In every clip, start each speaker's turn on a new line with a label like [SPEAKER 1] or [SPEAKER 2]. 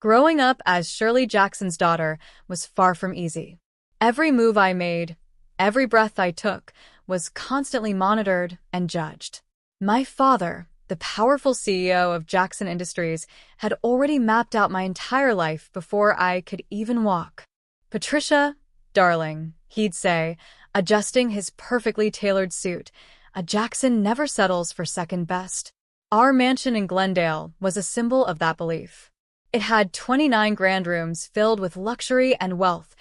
[SPEAKER 1] Growing up as Shirley Jackson's daughter was far from easy. Every move I made, every breath I took, was constantly monitored and judged. My father, the powerful CEO of Jackson Industries, had already mapped out my entire life before I could even walk. "Patricia, darling," he'd say, adjusting his perfectly tailored suit, "a Jackson never settles for second best." Our mansion in Glendale was a symbol of that belief. It had 29 grand rooms filled with luxury and wealth,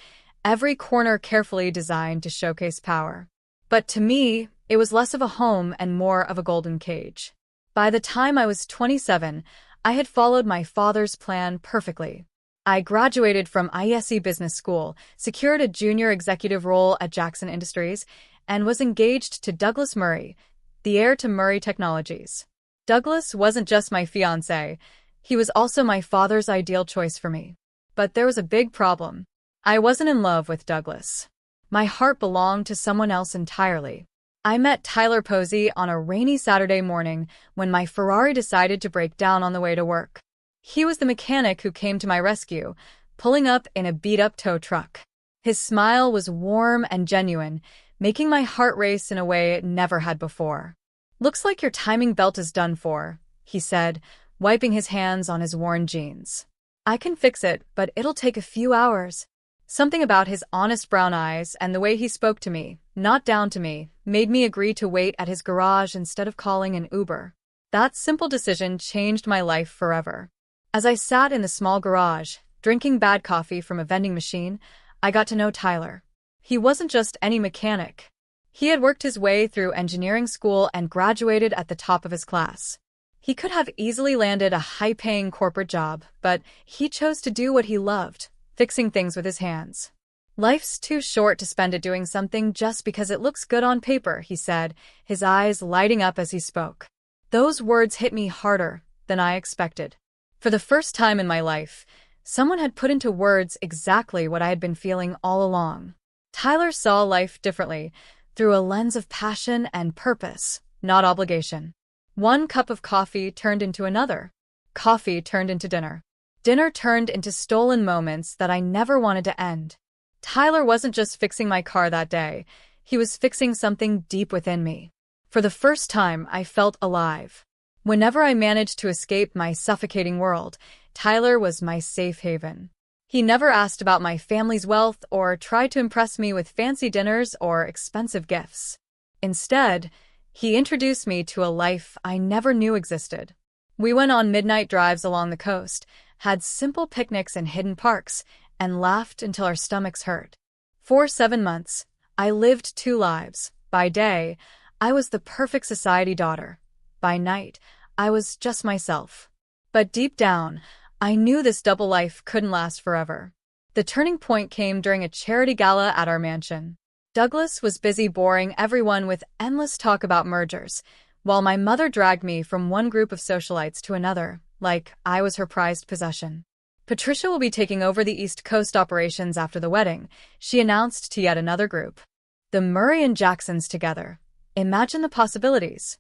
[SPEAKER 1] every corner carefully designed to showcase power. But to me, it was less of a home and more of a golden cage. By the time I was 27, I had followed my father's plan perfectly. I graduated from ISE Business School, secured a junior executive role at Jackson Industries, and was engaged to Douglas Murray, the heir to Murray Technologies. Douglas wasn't just my fiancé, he was also my father's ideal choice for me. But there was a big problem. I wasn't in love with Douglas. My heart belonged to someone else entirely. I met Tyler Posey on a rainy Saturday morning when my Ferrari decided to break down on the way to work. He was the mechanic who came to my rescue, pulling up in a beat-up tow truck. His smile was warm and genuine, making my heart race in a way it never had before. "Looks like your timing belt is done for," he said, wiping his hands on his worn jeans. "I can fix it, but it'll take a few hours." Something about his honest brown eyes and the way he spoke to me, not down to me, made me agree to wait at his garage instead of calling an Uber. That simple decision changed my life forever. As I sat in the small garage, drinking bad coffee from a vending machine, I got to know Tyler. He wasn't just any mechanic. He had worked his way through engineering school and graduated at the top of his class. He could have easily landed a high-paying corporate job, but he chose to do what he loved, fixing things with his hands. "Life's too short to spend it doing something just because it looks good on paper," he said, his eyes lighting up as he spoke. Those words hit me harder than I expected. For the first time in my life, someone had put into words exactly what I had been feeling all along. Tyler saw life differently, through a lens of passion and purpose, not obligation. One cup of coffee turned into another. Coffee turned into dinner. Dinner turned into stolen moments that I never wanted to end. Tyler wasn't just fixing my car that day, he was fixing something deep within me. For the first time, I felt alive. Whenever I managed to escape my suffocating world, Tyler was my safe haven. He never asked about my family's wealth or tried to impress me with fancy dinners or expensive gifts. Instead, he introduced me to a life I never knew existed. We went on midnight drives along the coast, had simple picnics in hidden parks, and laughed until our stomachs hurt. For 7 months, I lived 2 lives. By day, I was the perfect society daughter. By night, I was just myself. But deep down, I knew this double life couldn't last forever. The turning point came during a charity gala at our mansion. Douglas was busy boring everyone with endless talk about mergers, while my mother dragged me from one group of socialites to another, like I was her prized possession. "Patricia will be taking over the East Coast operations after the wedding," she announced to yet another group. "The Murray and Jacksons together. Imagine the possibilities."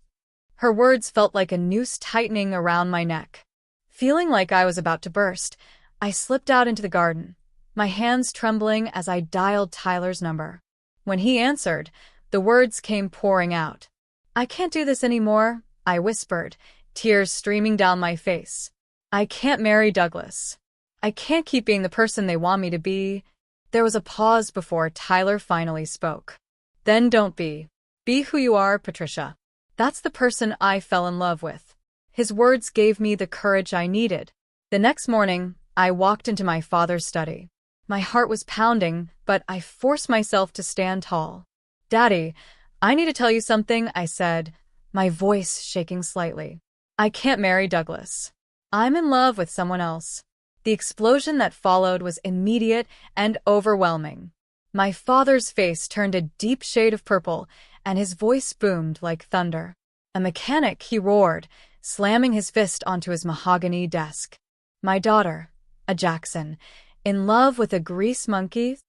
[SPEAKER 1] Her words felt like a noose tightening around my neck. Feeling like I was about to burst, I slipped out into the garden, my hands trembling as I dialed Tyler's number. When he answered, the words came pouring out. "I can't do this anymore," I whispered, tears streaming down my face. "I can't marry Douglas. I can't keep being the person they want me to be." There was a pause before Tyler finally spoke. "Then don't be. Be who you are, Patricia. That's the person I fell in love with." His words gave me the courage I needed. The next morning, I walked into my father's study. My heart was pounding, but I forced myself to stand tall. "Daddy, I need to tell you something," I said, my voice shaking slightly. "I can't marry Douglas. I'm in love with someone else." The explosion that followed was immediate and overwhelming. My father's face turned a deep shade of purple, and his voice boomed like thunder. "A mechanic," he roared, slamming his fist onto his mahogany desk. "My daughter, a Jackson, in love with a grease monkey?"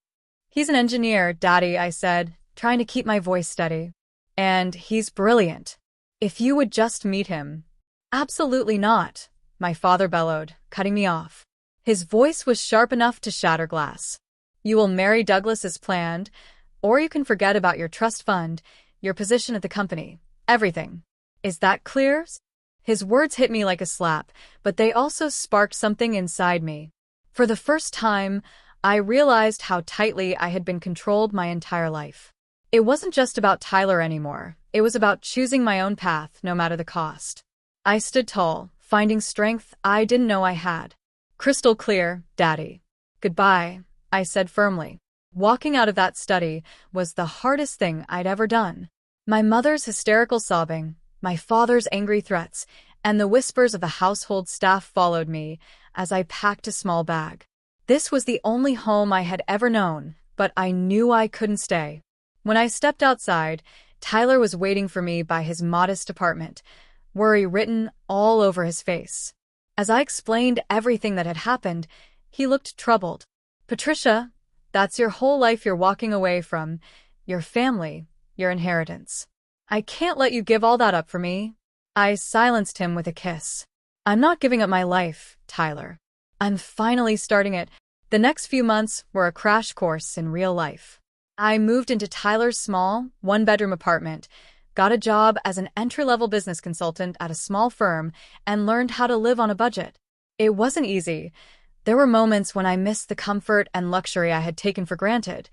[SPEAKER 1] "He's an engineer, Daddy," I said, trying to keep my voice steady. "And he's brilliant. If you would just meet him." "Absolutely not," my father bellowed, cutting me off. His voice was sharp enough to shatter glass. "You will marry Douglas as planned, or you can forget about your trust fund, your position at the company, everything. Is that clear?" His words hit me like a slap, but they also sparked something inside me. For the first time, I realized how tightly I had been controlled my entire life. It wasn't just about Tyler anymore. It was about choosing my own path, no matter the cost. I stood tall, finding strength I didn't know I had. "Crystal clear, Daddy." "Goodbye," I said firmly. Walking out of that study was the hardest thing I'd ever done. My mother's hysterical sobbing, my father's angry threats, and the whispers of the household staff followed me as I packed a small bag. This was the only home I had ever known, but I knew I couldn't stay. When I stepped outside, Tyler was waiting for me by his modest apartment, worry written all over his face. As I explained everything that had happened, he looked troubled. "Patricia, that's your whole life you're walking away from, your family, your inheritance. I can't let you give all that up for me." I silenced him with a kiss. "I'm not giving up my life, Tyler. I'm finally starting it." The next few months were a crash course in real life. I moved into Tyler's small, one-bedroom apartment, got a job as an entry-level business consultant at a small firm, and learned how to live on a budget. It wasn't easy. There were moments when I missed the comfort and luxury I had taken for granted,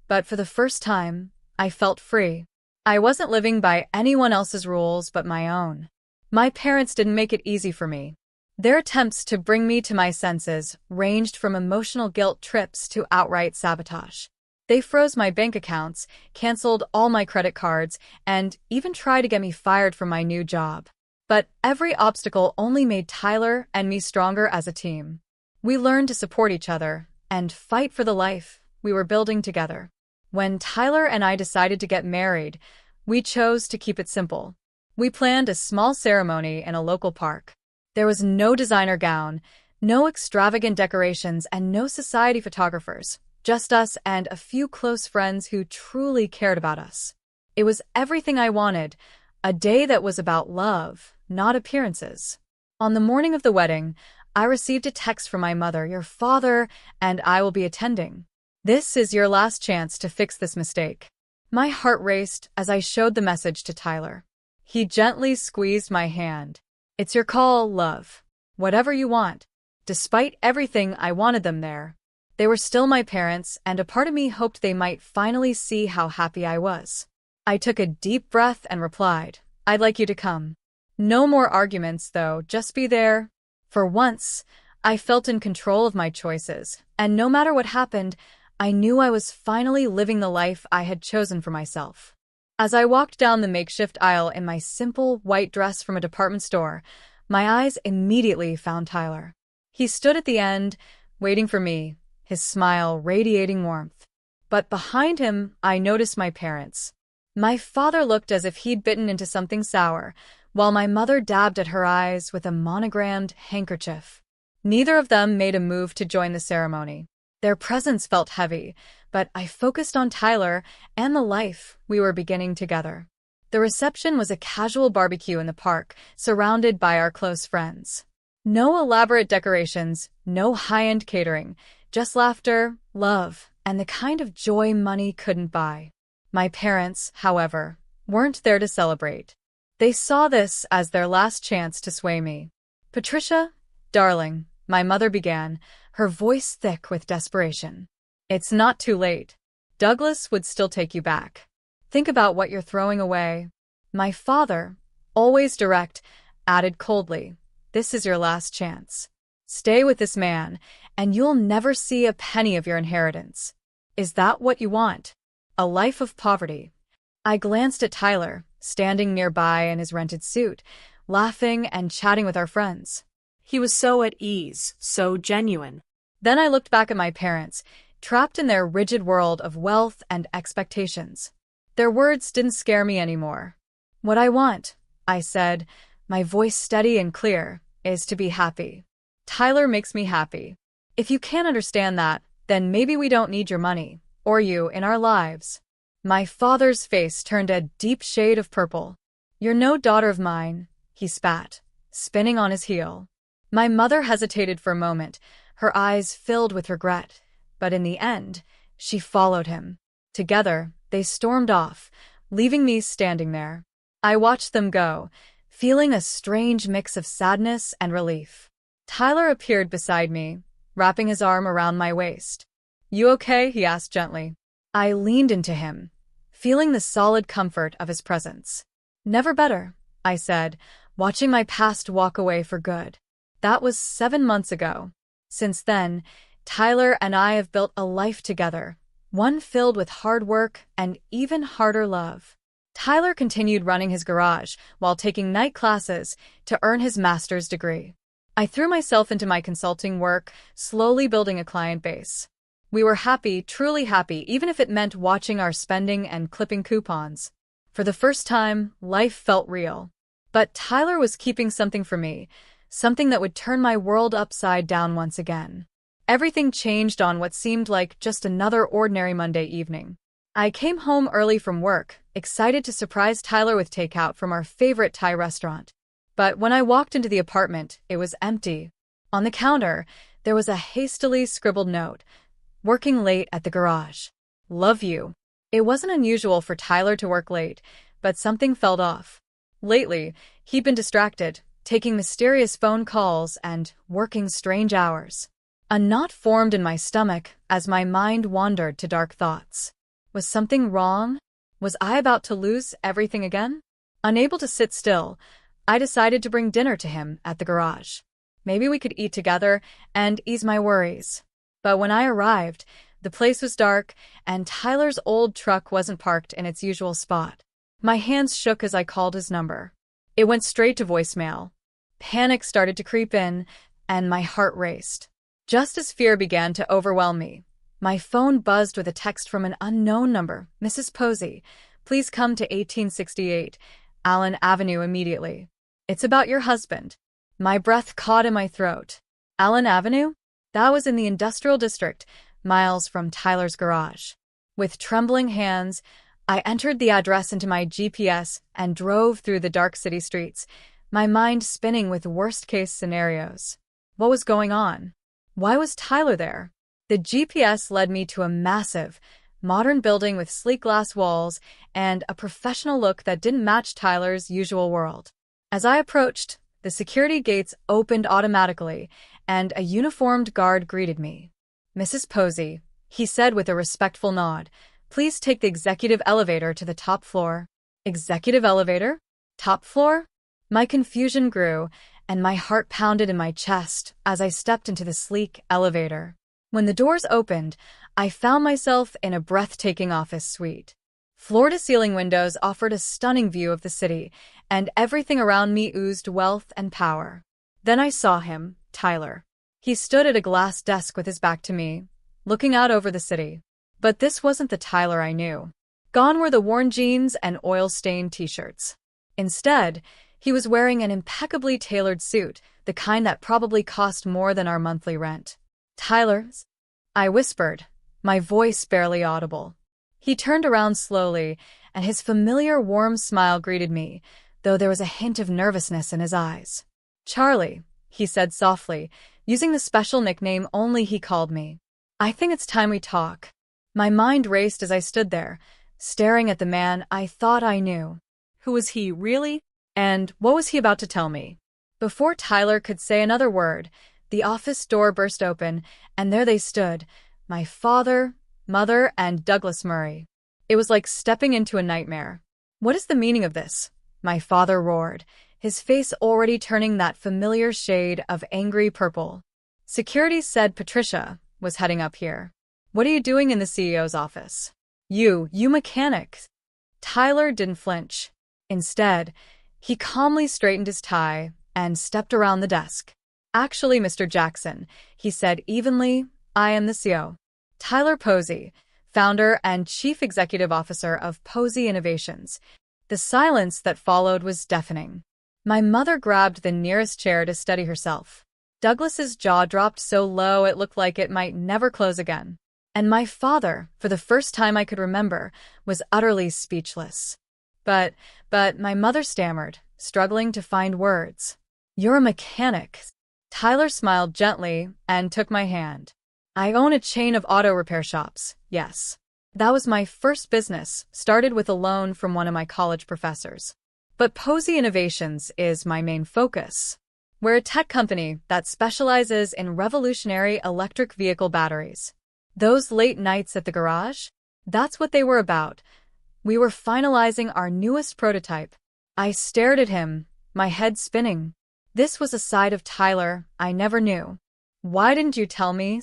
[SPEAKER 1] but for the first time, I felt free. I wasn't living by anyone else's rules but my own. My parents didn't make it easy for me. Their attempts to bring me to my senses ranged from emotional guilt trips to outright sabotage. They froze my bank accounts, canceled all my credit cards, and even tried to get me fired from my new job. But every obstacle only made Tyler and me stronger as a team. We learned to support each other and fight for the life we were building together. When Tyler and I decided to get married, we chose to keep it simple. We planned a small ceremony in a local park. There was no designer gown, no extravagant decorations, and no society photographers. Just us and a few close friends who truly cared about us. It was everything I wanted, a day that was about love, not appearances. On the morning of the wedding, I received a text from my mother. "Your father and I will be attending. This is your last chance to fix this mistake." My heart raced as I showed the message to Tyler. He gently squeezed my hand. "It's your call, love. Whatever you want." Despite everything, I wanted them there. They were still my parents, and a part of me hoped they might finally see how happy I was. I took a deep breath and replied, "I'd like you to come." No more arguments, though, just be there. For once, I felt in control of my choices, and no matter what happened, I knew I was finally living the life I had chosen for myself. As I walked down the makeshift aisle in my simple white dress from a department store, my eyes immediately found Tyler. He stood at the end, waiting for me, his smile radiating warmth. But behind him, I noticed my parents. My father looked as if he'd bitten into something sour, while my mother dabbed at her eyes with a monogrammed handkerchief. Neither of them made a move to join the ceremony. Their presence felt heavy, but I focused on Tyler and the life we were beginning together. The reception was a casual barbecue in the park, surrounded by our close friends. No elaborate decorations, no high-end catering, just laughter, love, and the kind of joy money couldn't buy. My parents, however, weren't there to celebrate. They saw this as their last chance to sway me. "Patricia, darling," my mother began, her voice thick with desperation. "It's not too late. Douglas would still take you back. Think about what you're throwing away." My father, always direct, added coldly, "This is your last chance. Stay with this man, and you'll never see a penny of your inheritance. Is that what you want? A life of poverty?" I glanced at Tyler, standing nearby in his rented suit, laughing and chatting with our friends.
[SPEAKER 2] He was so at ease, so genuine.
[SPEAKER 1] Then I looked back at my parents, trapped in their rigid world of wealth and expectations. Their words didn't scare me anymore. "What I want," I said, my voice steady and clear, "is to be happy. Tyler makes me happy. If you can't understand that, then maybe we don't need your money, or you, in our lives." My father's face turned a deep shade of purple. "You're no daughter of mine," he spat, spinning on his heel. My mother hesitated for a moment, her eyes filled with regret. But in the end, she followed him. Together, they stormed off, leaving me standing there. I watched them go, feeling a strange mix of sadness and relief. Tyler appeared beside me, wrapping his arm around my waist. "You okay?" he asked gently. I leaned into him, feeling the solid comfort of his presence. "Never better," I said, watching my past walk away for good. That was 7 months ago. Since then, Tyler and I have built a life together, one filled with hard work and even harder love. Tyler continued running his garage while taking night classes to earn his master's degree. I threw myself into my consulting work, slowly building a client base. We were happy, truly happy, even if it meant watching our spending and clipping coupons. For the first time, life felt real. But Tyler was keeping something for me, something that would turn my world upside down once again. Everything changed on what seemed like just another ordinary Monday evening. I came home early from work, excited to surprise Tyler with takeout from our favorite Thai restaurant. But when I walked into the apartment, it was empty. On the counter, there was a hastily scribbled note. "Working late at the garage. Love you." It wasn't unusual for Tyler to work late, but something felt off. Lately, he'd been distracted, taking mysterious phone calls and working strange hours. A knot formed in my stomach as my mind wandered to dark thoughts. Was something wrong? Was I about to lose everything again? Unable to sit still, I decided to bring dinner to him at the garage. Maybe we could eat together and ease my worries. But when I arrived, the place was dark, and Tyler's old truck wasn't parked in its usual spot. My hands shook as I called his number. It went straight to voicemail. Panic started to creep in, and my heart raced. Just as fear began to overwhelm me, my phone buzzed with a text from an unknown number. "Mrs. Posey, please come to 1868 Allen Avenue immediately. It's about your husband." My breath caught in my throat. Allen Avenue? That was in the industrial district, miles from Tyler's garage. With trembling hands, I entered the address into my GPS and drove through the dark city streets, my mind spinning with worst-case scenarios. What was going on? Why was Tyler there? The GPS led me to a massive, modern building with sleek glass walls and a professional look that didn't match Tyler's usual world. As I approached, the security gates opened automatically, and a uniformed guard greeted me. "Mrs. Posey," he said with a respectful nod, "please take the executive elevator to the top floor." Executive elevator? Top floor? My confusion grew, and my heart pounded in my chest as I stepped into the sleek elevator. When the doors opened, I found myself in a breathtaking office suite. Floor-to-ceiling windows offered a stunning view of the city, and everything around me oozed wealth and power. Then I saw him, Tyler. He stood at a glass desk with his back to me, looking out over the city. But this wasn't the Tyler I knew. Gone were the worn jeans and oil-stained t-shirts. Instead, he was wearing an impeccably tailored suit, the kind that probably cost more than our monthly rent. "Tyler's?" I whispered, my voice barely audible. He turned around slowly, and his familiar warm smile greeted me, though there was a hint of nervousness in his eyes. "Charlie," he said softly, using the special nickname only he called me. "I think it's time we talk." My mind raced as I stood there, staring at the man I thought I knew.
[SPEAKER 2] Who was he, really?
[SPEAKER 1] And what was he about to tell me? Before Tyler could say another word, the office door burst open, and there they stood, my father, mother, and Douglas Murray. It was like stepping into a nightmare. "What is the meaning of this?" my father roared, his face already turning that familiar shade of angry purple. "Security said Patricia was heading up here. What are you doing in the CEO's office?" You mechanic." Tyler didn't flinch. Instead, he calmly straightened his tie and stepped around the desk. "Actually, Mr. Jackson," he said evenly, "I am the CEO. Tyler Posey, founder and chief executive officer of Posey Innovations." The silence that followed was deafening. My mother grabbed the nearest chair to steady herself. Douglas's jaw dropped so low it looked like it might never close again. And my father, for the first time I could remember, was utterly speechless. But my mother stammered, struggling to find words. "You're a mechanic." Tyler smiled gently and took my hand. I own a chain of auto repair shops, yes. That was my first business, started with a loan from one of my college professors. But Posey Innovations is my main focus. We're a tech company that specializes in revolutionary electric vehicle batteries. Those late nights at the garage? That's what they were about. We were finalizing our newest prototype. I stared at him, my head spinning. This was a side of Tyler I never knew. Why didn't you tell me?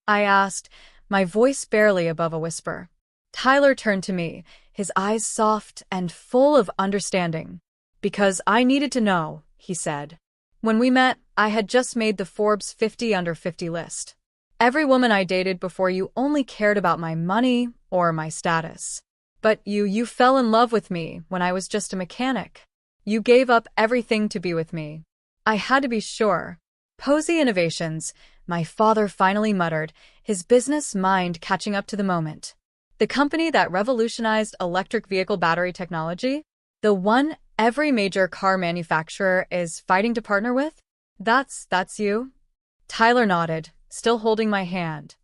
[SPEAKER 1] I asked, my voice barely above a whisper. Tyler turned to me, his eyes soft and full of understanding. Because I needed to know, he said. When we met, I had just made the Forbes 50 under 50 list. Every woman I dated before you only cared about my money or my status. But you fell in love with me when I was just a mechanic. You gave up everything to be with me. I had to be sure. Posey Innovations, my father finally muttered, his business mind catching up to the moment. The company that revolutionized electric vehicle battery technology? The one every major car manufacturer is fighting to partner with? That's you? Tyler nodded, still holding my hand.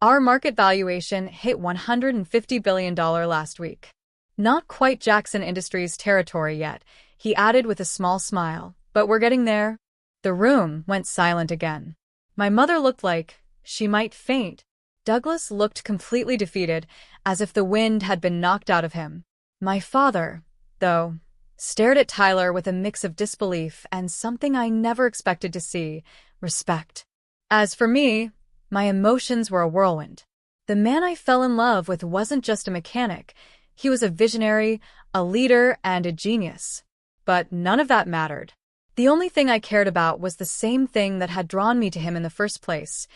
[SPEAKER 1] Our market valuation hit $150 billion last week. Not quite Jackson Industries territory yet, he added with a small smile, but we're getting there. The room went silent again. My mother looked like she might faint. Douglas looked completely defeated, as if the wind had been knocked out of him. My father, though, stared at Tyler with a mix of disbelief and something I never expected to see, respect. As for me, my emotions were a whirlwind. The man I fell in love with wasn't just a mechanic. He was a visionary, a leader, and a genius. But none of that mattered. The only thing I cared about was the same thing that had drawn me to him in the first place.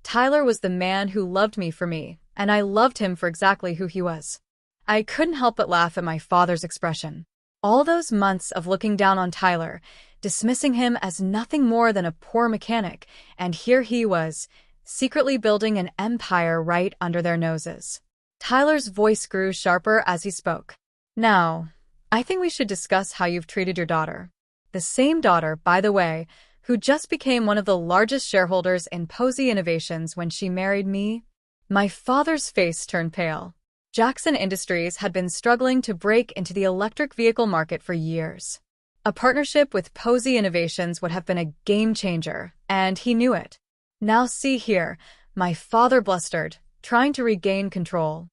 [SPEAKER 1] Tyler was the man who loved me for me, and I loved him for exactly who he was. I couldn't help but laugh at my father's expression. All those months of looking down on Tyler, dismissing him as nothing more than a poor mechanic, and here he was, secretly building an empire right under their noses. Tyler's voice grew sharper as he spoke. Now, I think we should discuss how you've treated your daughter. The same daughter, by the way, who just became one of the largest shareholders in Posey Innovations when she married me. My father's face turned pale. Jackson Industries had been struggling to break into the electric vehicle market for years. A partnership with Posey Innovations would have been a game changer, and he knew it. Now see here, my father blustered, trying to regain control.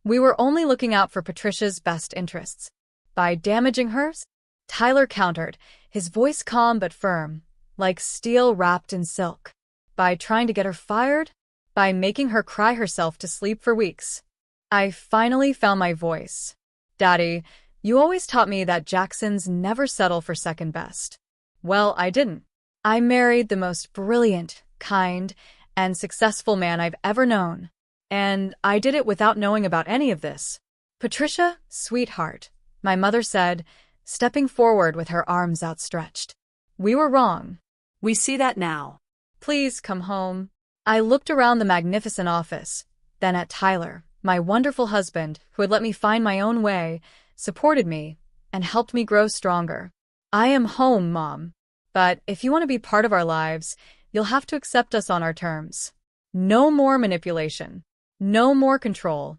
[SPEAKER 1] We were only looking out for Patricia's best interests. By damaging hers? Tyler countered, his voice calm but firm, like steel wrapped in silk. By trying to get her fired? By making her cry herself to sleep for weeks. I finally found my voice. Daddy, you always taught me that Jacksons never settle for second best. Well, I didn't. I married the most brilliant, kind, and successful man I've ever known. And I did it without knowing about any of this. Patricia, sweetheart, my mother said, stepping forward with her arms outstretched. We were wrong.
[SPEAKER 2] We see that now.
[SPEAKER 1] Please come home. I looked around the magnificent office, then at Tyler, my wonderful husband, who had let me find my own way, supported me, and helped me grow stronger. I am home, Mom. But if you want to be part of our lives, you'll have to accept us on our terms. No more manipulation. No more control.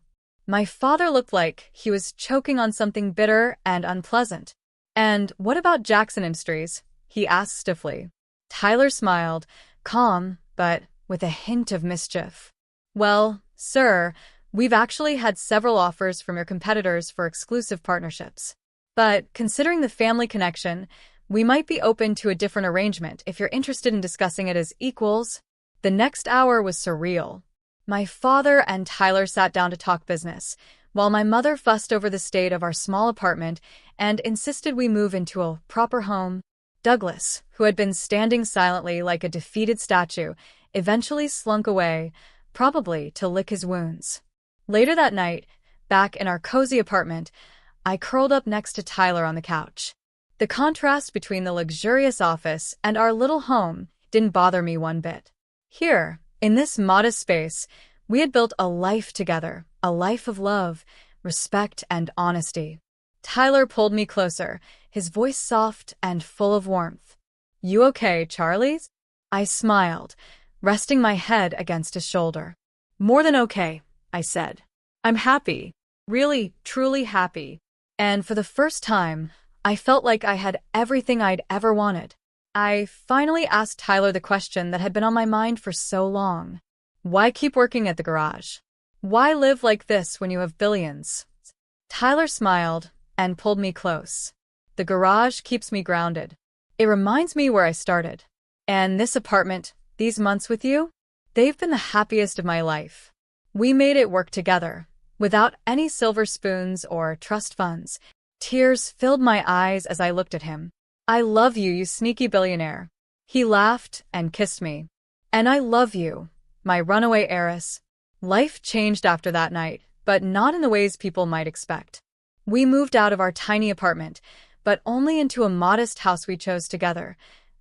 [SPEAKER 1] My father looked like he was choking on something bitter and unpleasant. And what about Jackson Industries? He asked stiffly. Tyler smiled, calm, but with a hint of mischief. Well, sir, we've actually had several offers from your competitors for exclusive partnerships. But considering the family connection, we might be open to a different arrangement if you're interested in discussing it as equals. The next hour was surreal. My father and Tyler sat down to talk business, while my mother fussed over the state of our small apartment and insisted we move into a proper home. Douglas, who had been standing silently like a defeated statue, eventually slunk away, probably to lick his wounds. Later that night, back in our cozy apartment, I curled up next to Tyler on the couch. The contrast between the luxurious office and our little home didn't bother me one bit. Here, in this modest space, we had built a life together, a life of love, respect, and honesty. Tyler pulled me closer, his voice soft and full of warmth. You okay, Charlie? I smiled, resting my head against his shoulder.
[SPEAKER 2] More than okay, I said. I'm happy. Really, truly happy.
[SPEAKER 1] And for the first time, I felt like I had everything I'd ever wanted. I finally asked Tyler the question that had been on my mind for so long. Why keep working at the garage? Why live like this when you have billions? Tyler smiled and pulled me close. The garage keeps me grounded. It reminds me where I started. And this apartment, these months with you, they've been the happiest of my life. We made it work together, without any silver spoons or trust funds. Tears filled my eyes as I looked at him. I love you, you sneaky billionaire. He laughed and kissed me. And I love you, my runaway heiress. Life changed after that night, but not in the ways people might expect. We moved out of our tiny apartment, but only into a modest house we chose together.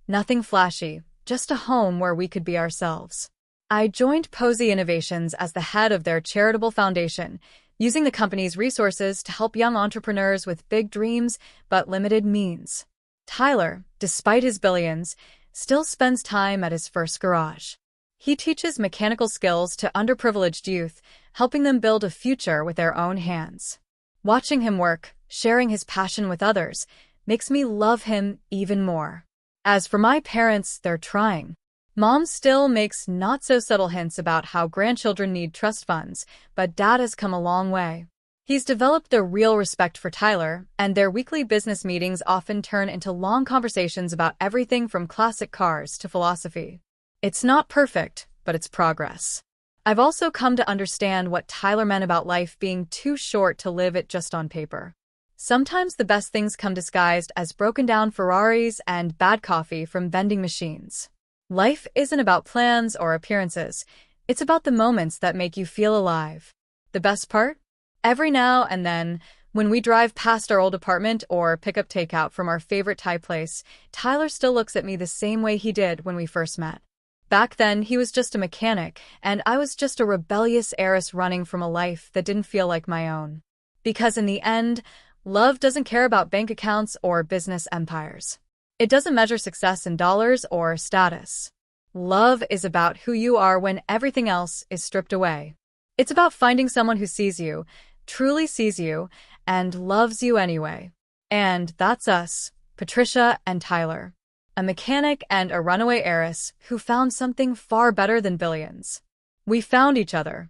[SPEAKER 1] Nothing flashy, just a home where we could be ourselves. I joined Posey Innovations as the head of their charitable foundation, using the company's resources to help young entrepreneurs with big dreams but limited means. Tyler, despite his billions, still spends time at his first garage. He teaches mechanical skills to underprivileged youth, helping them build a future with their own hands. Watching him work, sharing his passion with others, makes me love him even more. As for my parents, they're trying. Mom still makes not-so-subtle hints about how grandchildren need trust funds, but Dad has come a long way. He's developed a real respect for Tyler, and their weekly business meetings often turn into long conversations about everything from classic cars to philosophy. It's not perfect, but it's progress. I've also come to understand what Tyler meant about life being too short to live it just on paper. Sometimes the best things come disguised as broken-down Ferraris and bad coffee from vending machines. Life isn't about plans or appearances. It's about the moments that make you feel alive. The best part? Every now and then, when we drive past our old apartment or pick up takeout from our favorite Thai place, Tyler still looks at me the same way he did when we first met. Back then, he was just a mechanic, and I was just a rebellious heiress running from a life that didn't feel like my own. Because in the end, love doesn't care about bank accounts or business empires. It doesn't measure success in dollars or status. Love is about who you are when everything else is stripped away. It's about finding someone who sees you, truly sees you, and loves you anyway. And that's us, Patricia and Tyler. A mechanic and a runaway heiress who found something far better than billions. We found each other.